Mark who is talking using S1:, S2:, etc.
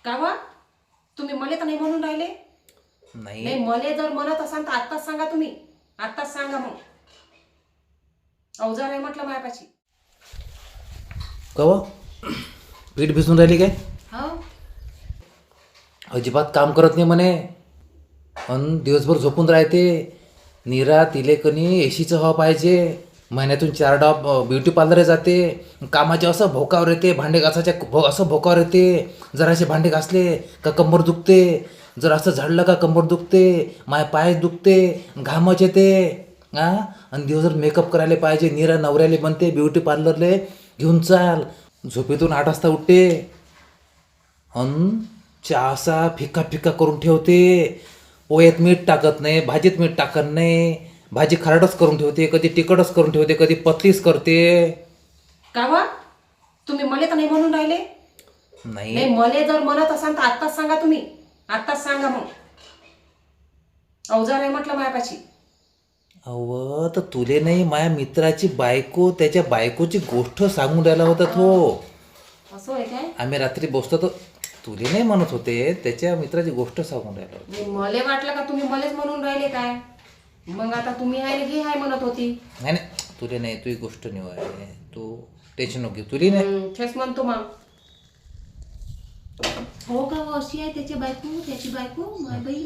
S1: का वा तुम्ही मले तर नाही म्हणून राहिले? नाही मले जर म्हणत असाल तर आत्ताच सांगा, तुम्ही आत्ताच सांगा. मग अवजार आहे म्हटलं मायापाशी.
S2: कवा पीठ भिजून राहिली काय?
S1: हो
S2: अजिबात काम करत नाही म्हणे आणि दिवसभर झोपून राहते. नीरा तिले कनी एशीचं हवा पाहिजे. महिन्यातून 4 डाव ब्युटी पार्लर जाते. कामाचे असं भोकावर येते, भांडे घासायच्या असं भोकावर येते. जरासे भांडे घासले का कंबर दुखते, जर असं झाडलं का कंबर दुखते, माय पाय दुखते, घामच येते. आणि दिवसभर मेकअप करायला पाहिजे. नीरा नवऱ्याले बनते ब्युटी पार्लरले घेऊन चाल. झोपेतून 8 वाजता उठते आणि चहा असा फिका फिका करून ठेवते. पोह्यात मीठ टाकत नाही, भाजीत मीठ टाकत नाही. भाजी खारटच करून ठेवते, कधी तिखटच करून ठेवते, कधी पतलीच करते.
S1: का वा तुम्ही मले तर नाही म्हणून राहिले? नाही मले जर म्हणत असाल तर आत्ताच सांगा, तुम्ही आत्ताच सांगा. मग अवजार आहे म्हटलं मायापाशी.
S2: अव तर तुले नाही, माझ्या मित्राची बायको, त्याच्या बायकोची गोष्ट सांगून राहिला होता तो.
S1: असं आहे काय?
S2: आम्ही रात्री बसतो तर तुले नाही म्हणत होते, त्याच्या मित्राची गोष्ट सांगून राहिला होता.
S1: मले वाटलं का तुम्ही मलेच म्हणून राहिले काय? मग आता तुम्ही आहे हे आहे म्हणत होती.
S2: नाही नाही तुले नाही, तुझी गोष्ट नाही आहे, तू टेन्शन नको घेऊ. तुली नाही
S1: तेच म्हणतो मग. हो का? अशी आहे त्याची बायको, त्याची बायको माय बाई.